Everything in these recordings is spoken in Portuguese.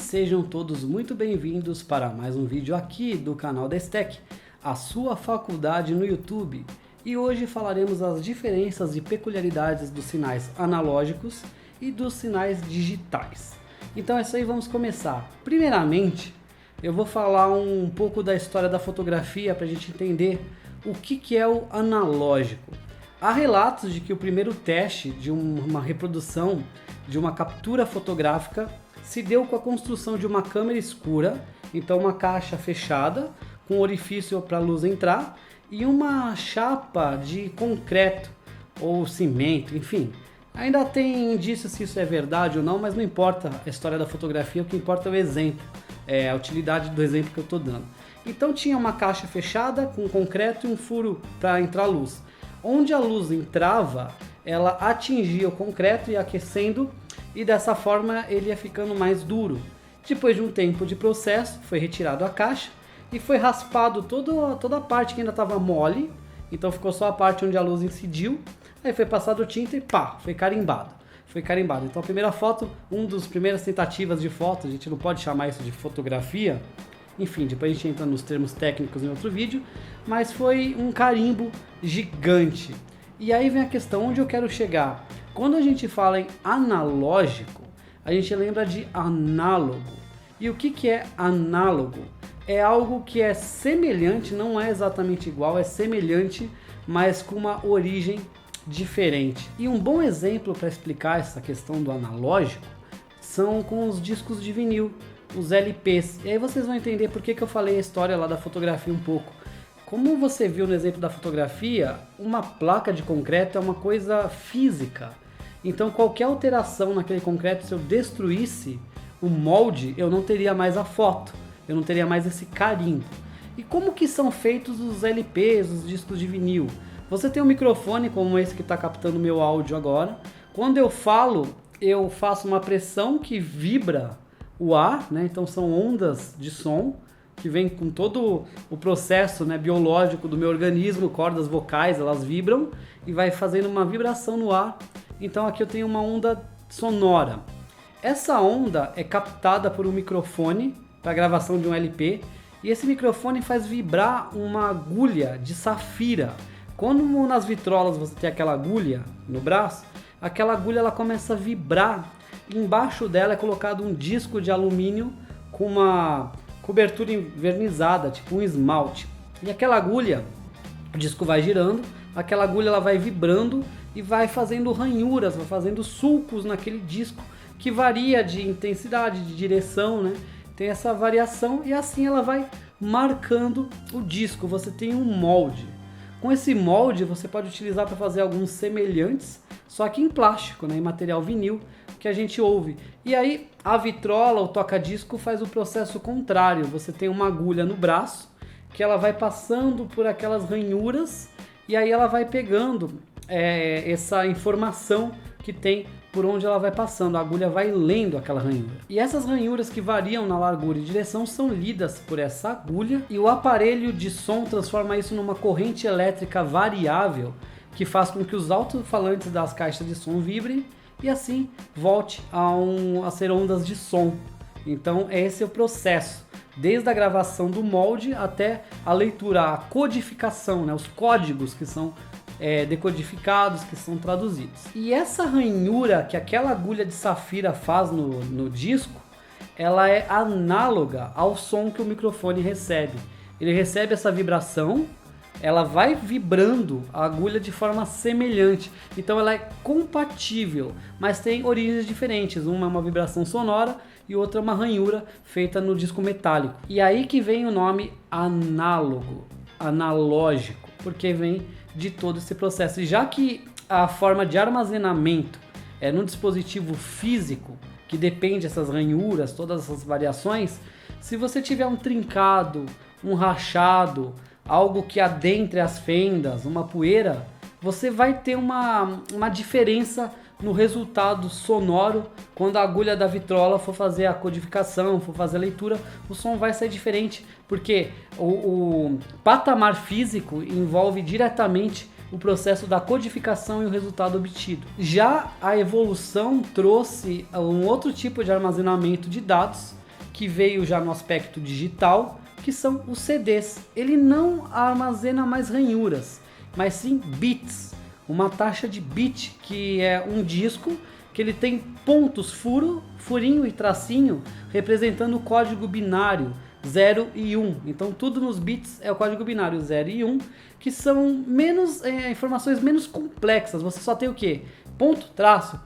sejam todos muito bem-vindos para mais um vídeo aqui do canal da STEC, a sua faculdade no YouTube. E hoje falaremos as diferenças e peculiaridades dos sinais analógicos e dos sinais digitais. Então é isso aí, vamos começar. Primeiramente, eu vou falar um pouco da história da fotografia para a gente entender o que é o analógico. Há relatos de que o primeiro teste de uma reprodução de uma captura fotográfica se deu com a construção de uma câmera escura, então uma caixa fechada com orifício para a luz entrar e uma chapa de concreto ou cimento, enfim. Ainda tem indício se isso é verdade ou não, mas não importa a história da fotografia, o que importa é o exemplo, a utilidade do exemplo que eu estou dando. Então tinha uma caixa fechada com concreto e um furo para entrar luz. Onde a luz entrava, ela atingia o concreto e ia aquecendo, e dessa forma ele ia ficando mais duro. Depois de um tempo de processo, foi retirado a caixa e foi raspado toda a parte que ainda estava mole, então ficou só a parte onde a luz incidiu, aí foi passado tinta e pá, foi carimbado. Então a primeira foto, uma das primeiras tentativas de foto, a gente não pode chamar isso de fotografia, enfim, depois a gente entra nos termos técnicos em outro vídeo, mas foi um carimbo gigante. E aí vem a questão, onde eu quero chegar? Quando a gente fala em analógico, a gente lembra de análogo. E o que é análogo? É algo que é semelhante, não é exatamente igual, é semelhante, mas com uma origem diferente. E um bom exemplo para explicar essa questão do analógico são com os discos de vinil, os LPs. E aí vocês vão entender por que eu falei a história lá da fotografia um pouco. Como você viu no exemplo da fotografia, uma placa de concreto é uma coisa física. Então qualquer alteração naquele concreto, se eu destruísse o molde, eu não teria mais a foto, eu não teria mais esse carimbo. E como que são feitos os LPs, os discos de vinil? Você tem um microfone como esse que está captando o meu áudio agora. Quando eu falo, eu faço uma pressão que vibra o ar, né? Então são ondas de som que vem com todo o processo, né, biológico do meu organismo, cordas vocais, elas vibram e vai fazendo uma vibração no ar. Então aqui eu tenho uma onda sonora. Essa onda é captada por um microfone para gravação de um LP e esse microfone faz vibrar uma agulha de safira. Quando nas vitrolas você tem aquela agulha no braço, aquela agulha ela começa a vibrar. Embaixo dela é colocado um disco de alumínio com uma cobertura envernizada, tipo um esmalte. E aquela agulha, o disco vai girando, aquela agulha ela vai vibrando e vai fazendo ranhuras, vai fazendo sulcos naquele disco que varia de intensidade, de direção, né? Tem essa variação e assim ela vai marcando o disco. Você tem um molde. Com esse molde você pode utilizar para fazer alguns semelhantes, só que em plástico, né? Em material vinil, que a gente ouve. E aí a vitrola, o toca-disco, faz o processo contrário. Você tem uma agulha no braço que ela vai passando por aquelas ranhuras e aí ela vai pegando essa informação que tem por onde ela vai passando. A agulha vai lendo aquela ranhura. E essas ranhuras que variam na largura e direção são lidas por essa agulha e o aparelho de som transforma isso numa corrente elétrica variável que faz com que os alto-falantes das caixas de som vibrem e assim volte a ser ondas de som. Então esse é o processo, desde a gravação do molde até a leitura, a codificação, né? Os códigos que são decodificados, que são traduzidos. E essa ranhura que aquela agulha de safira faz no disco, ela é análoga ao som que o microfone recebe. Ele recebe essa vibração, ela vai vibrando a agulha de forma semelhante, então ela é compatível, mas tem origens diferentes. Uma é uma vibração sonora e outra é uma ranhura feita no disco metálico. E aí que vem o nome análogo, analógico, porque vem de todo esse processo. E já que a forma de armazenamento é num dispositivo físico, que depende dessas ranhuras, todas essas variações, se você tiver um trincado, um rachado, algo que adentre as fendas, uma poeira, você vai ter uma diferença no resultado sonoro. Quando a agulha da vitrola for fazer a codificação, for fazer a leitura, o som vai sair diferente, porque o patamar físico envolve diretamente o processo da codificação e o resultado obtido. Já a evolução trouxe um outro tipo de armazenamento de dados, que veio já no aspecto digital, que são os CDs. Ele não armazena mais ranhuras, mas sim bits, uma taxa de bit, que é um disco que ele tem pontos, furinho e tracinho, representando o código binário 0 e 1. Então tudo nos bits é o código binário 0 e 1, que são informações menos complexas. Você só tem o quê? Ponto, traço,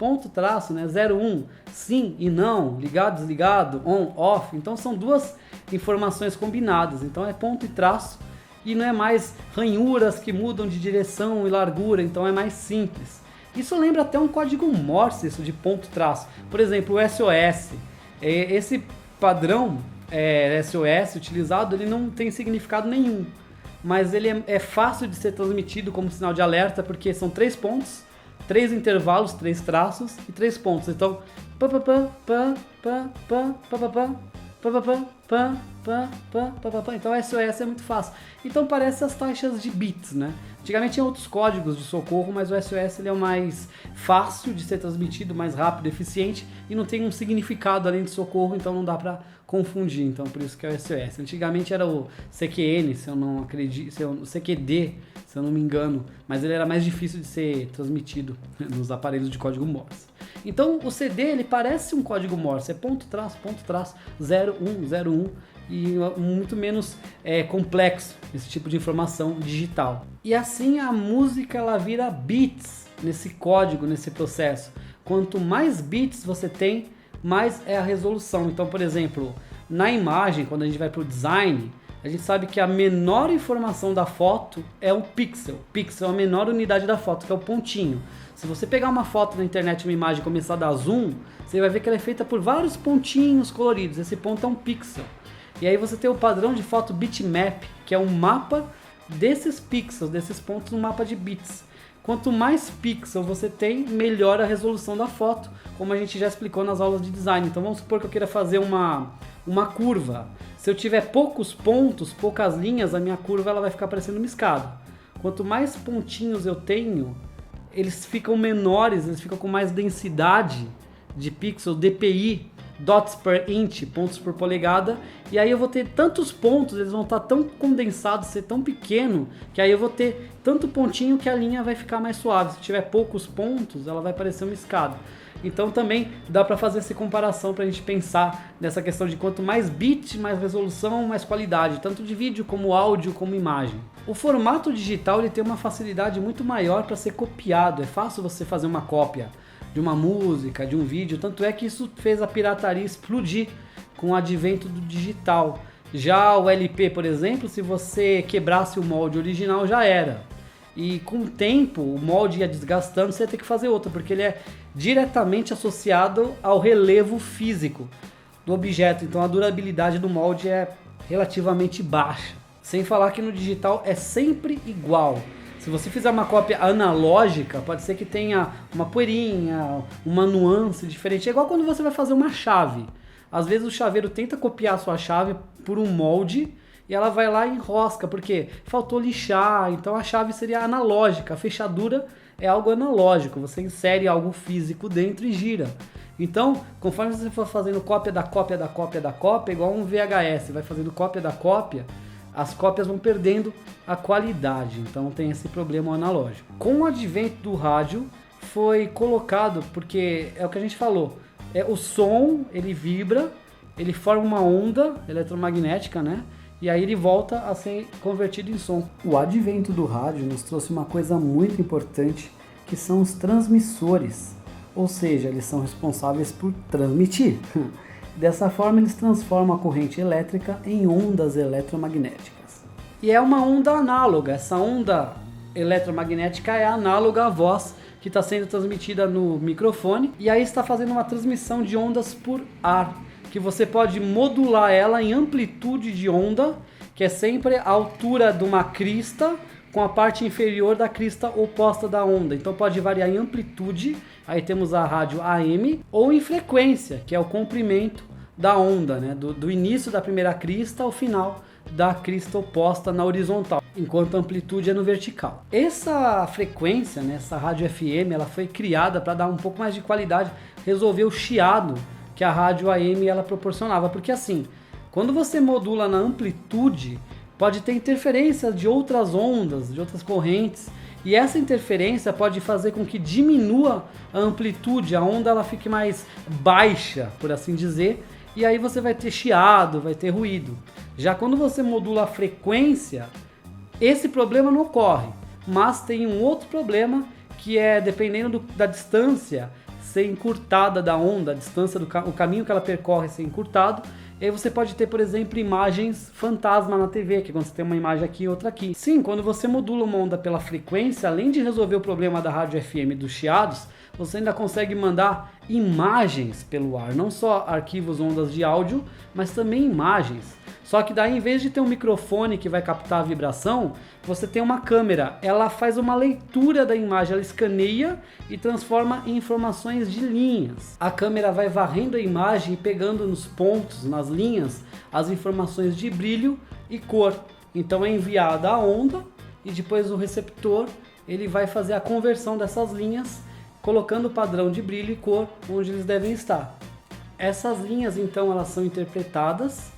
né? 0, 1, sim e não, ligado, desligado, on, off. Então são duas informações combinadas. Então é ponto e traço, e não é mais ranhuras que mudam de direção e largura, então é mais simples. Isso lembra até um código Morse, isso de ponto traço. Por exemplo, o SOS. Esse padrão SOS utilizado, ele não tem significado nenhum, mas ele é fácil de ser transmitido como sinal de alerta, porque são 3 pontos, 3 intervalos, 3 traços e 3 pontos. Então, então SOS é muito fácil. Então parece as taxas de bits, né? Antigamente tinha outros códigos de socorro, mas o SOS ele é o mais fácil de ser transmitido, mais rápido, eficiente, e não tem um significado além de socorro, então não dá para confundir. Então por isso que é o SOS. Antigamente era o CQN, se eu não acredito, o CQD, se eu não me engano, mas ele era mais difícil de ser transmitido nos aparelhos de código Morse. Então o CD ele parece um código Morse, é ponto, traço, 0, 1, 0, 1, e muito menos complexo esse tipo de informação digital. E assim a música ela vira bits nesse código, nesse processo. Quanto mais bits você tem, mais é a resolução. Então, por exemplo, na imagem, quando a gente vai para o design, a gente sabe que a menor informação da foto é um pixel. Pixel é a menor unidade da foto, que é o pontinho. Se você pegar uma foto na internet, uma imagem e começar a dar zoom, você vai ver que ela é feita por vários pontinhos coloridos. Esse ponto é um pixel. E aí você tem o padrão de foto bitmap, que é um mapa desses pixels, desses pontos no mapa de bits. Quanto mais pixel você tem, melhor a resolução da foto, como a gente já explicou nas aulas de design. Então vamos supor que eu queira fazer uma curva. Se eu tiver poucos pontos, poucas linhas, a minha curva ela vai ficar parecendo uma escada. Quanto mais pontinhos eu tenho, eles ficam menores, eles ficam com mais densidade de pixels, DPI, dots per inch, pontos por polegada, e aí eu vou ter tantos pontos, eles vão estar tão condensados, ser tão pequeno, que aí eu vou ter tanto pontinho que a linha vai ficar mais suave. Se tiver poucos pontos, ela vai parecer uma escada. Então também dá para fazer essa comparação para a gente pensar nessa questão de quanto mais bit, mais resolução, mais qualidade, tanto de vídeo como áudio, como imagem. O formato digital ele tem uma facilidade muito maior para ser copiado, é fácil você fazer uma cópia de uma música, de um vídeo, tanto é que isso fez a pirataria explodir com o advento do digital. Já o LP, por exemplo, se você quebrasse o molde original, já era. E com o tempo, o molde ia desgastando, você ia ter que fazer outro, porque ele é diretamente associado ao relevo físico do objeto. Então a durabilidade do molde é relativamente baixa. Sem falar que no digital é sempre igual. Se você fizer uma cópia analógica, pode ser que tenha uma poeirinha, uma nuance diferente. É igual quando você vai fazer uma chave. Às vezes o chaveiro tenta copiar a sua chave por um molde e ela vai lá e enrosca, porque faltou lixar. Então a chave seria analógica, a fechadura é algo analógico. Você insere algo físico dentro e gira. Então, conforme você for fazendo cópia da cópia da cópia da cópia, igual um VHS, vai fazendo cópia da cópia, as cópias vão perdendo a qualidade, então tem esse problema analógico. Com o advento do rádio foi colocado, porque é o que a gente falou, o som ele vibra, ele forma uma onda eletromagnética, né? E aí ele volta a ser convertido em som. O advento do rádio nos trouxe uma coisa muito importante, que são os transmissores, ou seja, eles são responsáveis por transmitir. Dessa forma, eles transformam a corrente elétrica em ondas eletromagnéticas. E é uma onda análoga. Essa onda eletromagnética é análoga à voz que está sendo transmitida no microfone. E aí está fazendo uma transmissão de ondas por ar, que você pode modular ela em amplitude de onda, que é sempre a altura de uma crista com a parte inferior da crista oposta da onda. Então pode variar em amplitude, aí temos a rádio AM, ou em frequência, que é o comprimento da onda, né? do início da primeira crista ao final da crista oposta na horizontal, enquanto a amplitude é no vertical. Essa frequência, né, essa rádio FM, ela foi criada para dar um pouco mais de qualidade, resolver o chiado que a rádio AM ela proporcionava. Porque assim, quando você modula na amplitude, pode ter interferência de outras ondas, de outras correntes, e essa interferência pode fazer com que diminua a amplitude, a onda ela fique mais baixa, por assim dizer, e aí você vai ter chiado, vai ter ruído. Já quando você modula a frequência, esse problema não ocorre, mas tem um outro problema que é, dependendo da distância, ser encurtada da onda, a distância o caminho que ela percorre ser encurtado. E aí você pode ter, por exemplo, imagens fantasma na TV, que é quando você tem uma imagem aqui e outra aqui. Sim, quando você modula uma onda pela frequência, além de resolver o problema da rádio FM dos chiados, você ainda consegue mandar imagens pelo ar, não só arquivos ondas de áudio, mas também imagens. Só que daí, em vez de ter um microfone que vai captar a vibração, você tem uma câmera. Ela faz uma leitura da imagem, ela escaneia e transforma em informações de linhas. A câmera vai varrendo a imagem e pegando nos pontos, nas linhas, as informações de brilho e cor. Então é enviada a onda e depois o receptor ele vai fazer a conversão dessas linhas, colocando o padrão de brilho e cor onde eles devem estar. Essas linhas então elas são interpretadas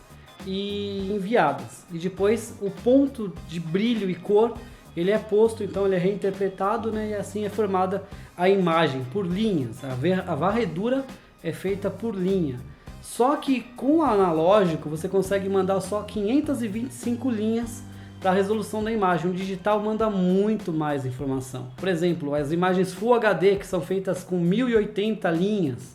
e enviadas, e depois o ponto de brilho e cor ele é posto, então ele é reinterpretado, né, e assim é formada a imagem por linhas. A varredura é feita por linha. Só que com o analógico você consegue mandar só 525 linhas para a resolução da imagem. O digital manda muito mais informação. Por exemplo, as imagens Full HD, que são feitas com 1080 linhas,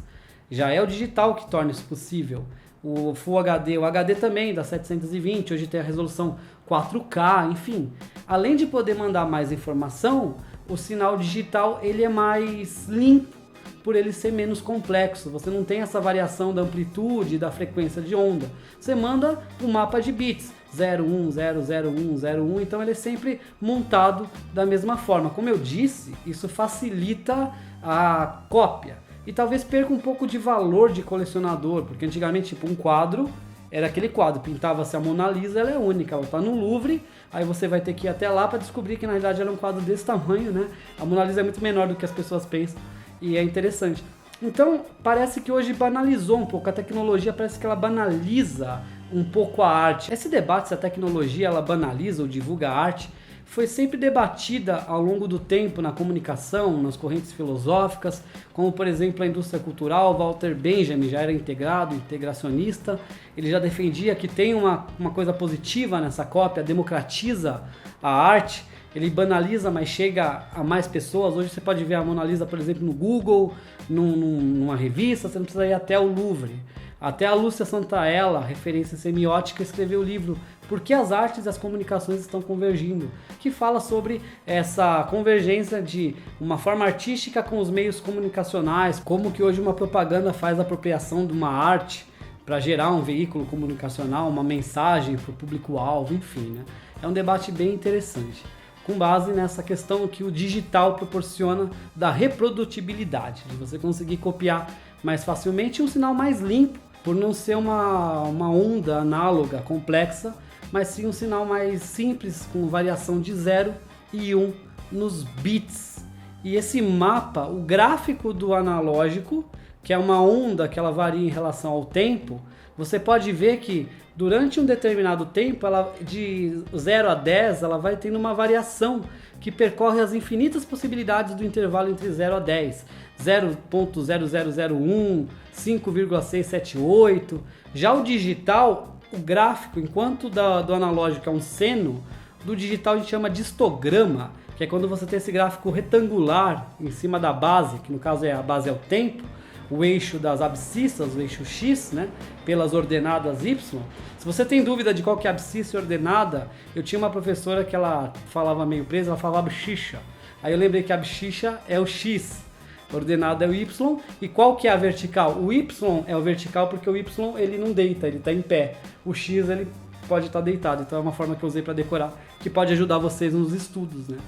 já é o digital que torna isso possível. O Full HD, o HD também dá 720, hoje tem a resolução 4K, enfim. Além de poder mandar mais informação, o sinal digital ele é mais limpo, por ele ser menos complexo. Você não tem essa variação da amplitude e da frequência de onda. Você manda um mapa de bits, 01, 001, 01, então ele é sempre montado da mesma forma. Como eu disse, isso facilita a cópia. E talvez perca um pouco de valor de colecionador, porque antigamente, tipo, um quadro era aquele quadro, pintava-se a Mona Lisa, ela é única, ela está no Louvre, aí você vai ter que ir até lá para descobrir que na verdade ela é um quadro desse tamanho, né? A Mona Lisa é muito menor do que as pessoas pensam, e é interessante. Então, parece que hoje banalizou um pouco, a tecnologia parece que ela banaliza um pouco a arte. Esse debate se a tecnologia ela banaliza ou divulga a arte, foi sempre debatida ao longo do tempo na comunicação, nas correntes filosóficas, como por exemplo a indústria cultural. Walter Benjamin já era integracionista, ele já defendia que tem uma coisa positiva nessa cópia, democratiza a arte, ele banaliza, mas chega a mais pessoas. Hoje você pode ver a Mona Lisa, por exemplo, no Google, numa revista, você não precisa ir até o Louvre. Até a Lúcia Santaella, referência semiótica, escreveu o livro Por que as artes e as comunicações estão convergindo, que fala sobre essa convergência de uma forma artística com os meios comunicacionais, como que hoje uma propaganda faz apropriação de uma arte para gerar um veículo comunicacional, uma mensagem para o público-alvo, enfim, né? É um debate bem interessante, com base nessa questão que o digital proporciona da reprodutibilidade, de você conseguir copiar mais facilmente um sinal mais limpo, por não ser uma onda análoga complexa, mas sim um sinal mais simples, com variação de 0 e 1 nos bits. E esse mapa, o gráfico do analógico, que é uma onda que ela varia em relação ao tempo, você pode ver que durante um determinado tempo, ela, de 0 a 10, ela vai tendo uma variação que percorre as infinitas possibilidades do intervalo entre 0 a 10. 0.0001, 5,678. Já o digital, o gráfico, enquanto do analógico é um seno, do digital a gente chama de histograma, que é quando você tem esse gráfico retangular em cima da base, que no caso a base é o tempo, o eixo das abscissas, o eixo X, né, pelas ordenadas Y. Se você tem dúvida de qual que é a abscissa e ordenada, eu tinha uma professora que ela falava meio presa, ela falava abscissa. Aí eu lembrei que a abscissa é o X, ordenada é o Y, e qual que é a vertical? O Y é o vertical porque o Y ele não deita, ele está em pé. O X ele pode estar deitado, então é uma forma que eu usei para decorar, que pode ajudar vocês nos estudos, né?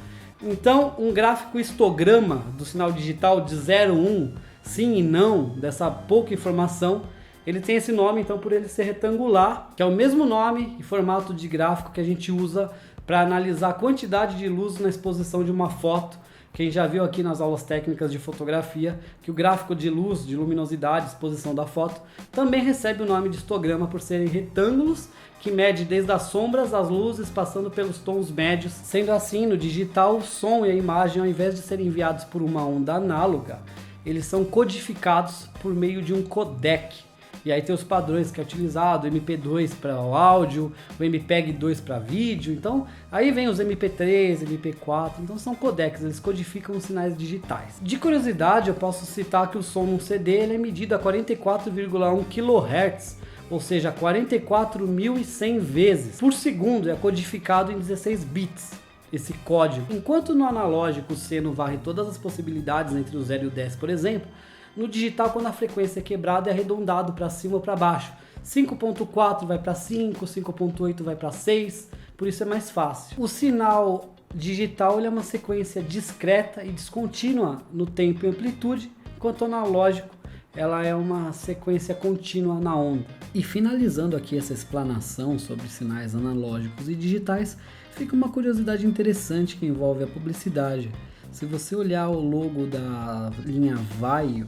Então, um gráfico histograma do sinal digital de 0, 1, sim e não, dessa pouca informação, ele tem esse nome, então, por ele ser retangular, que é o mesmo nome e formato de gráfico que a gente usa para analisar a quantidade de luz na exposição de uma foto Quem já viu aqui nas aulas técnicas de fotografia que o gráfico de luz, de luminosidade, exposição da foto, também recebe o nome de histograma por serem retângulos que mede desde as sombras às luzes, passando pelos tons médios. Sendo assim, no digital, o som e a imagem, ao invés de serem enviados por uma onda análoga, eles são codificados por meio de um codec. E aí tem os padrões que é utilizado, o MP2 para o áudio, o MPEG 2 para vídeo. Então, aí vem os MP3, MP4, então são codecs, eles codificam os sinais digitais. De curiosidade, eu posso citar que o som num CD ele é medido a 44,1 kHz, ou seja, 44.100 vezes por segundo, é codificado em 16 bits. Esse código. Enquanto no analógico o seno varre todas as possibilidades entre o 0 e o 10, por exemplo, no digital, quando a frequência é quebrada, é arredondado para cima ou para baixo. 5.4 vai para 5, 5.8 vai para 6, por isso é mais fácil. O sinal digital ele é uma sequência discreta e descontínua no tempo e amplitude, enquanto o analógico ela é uma sequência contínua na onda. E finalizando aqui essa explanação sobre sinais analógicos e digitais, fica uma curiosidade interessante que envolve a publicidade. Se você olhar o logo da linha Vaio,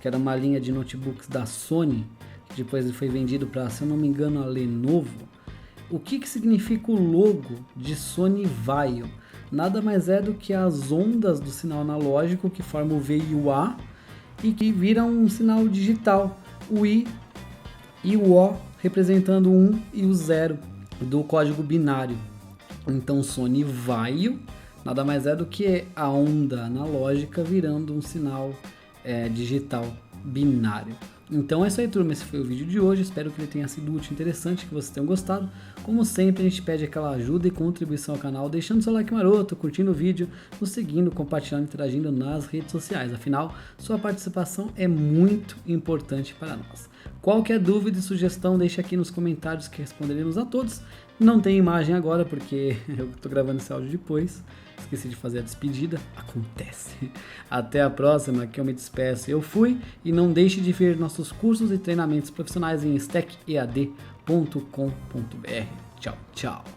que era uma linha de notebooks da Sony, que depois foi vendido para, se eu não me engano, a Lenovo, o que significa o logo de Sony Vaio? Nada mais é do que as ondas do sinal analógico que formam o V e o A e que viram um sinal digital, o I e o O representando o 1 e o 0 do código binário. Então Sony Vaio nada mais é do que a onda analógica virando um sinal digital binário. Então é isso aí, turma, esse foi o vídeo de hoje, espero que ele tenha sido útil e interessante, que vocês tenham gostado. Como sempre, a gente pede aquela ajuda e contribuição ao canal, deixando seu like maroto, curtindo o vídeo, nos seguindo, compartilhando, interagindo nas redes sociais. Afinal, sua participação é muito importante para nós. Qualquer dúvida e sugestão, deixe aqui nos comentários que responderemos a todos. Não tem imagem agora porque eu estou gravando esse áudio depois. Esqueci de fazer a despedida, acontece. Até a próxima, que eu me despeço. Eu fui, e não deixe de ver nossos cursos e treinamentos profissionais em steckead.com.br. Tchau, tchau.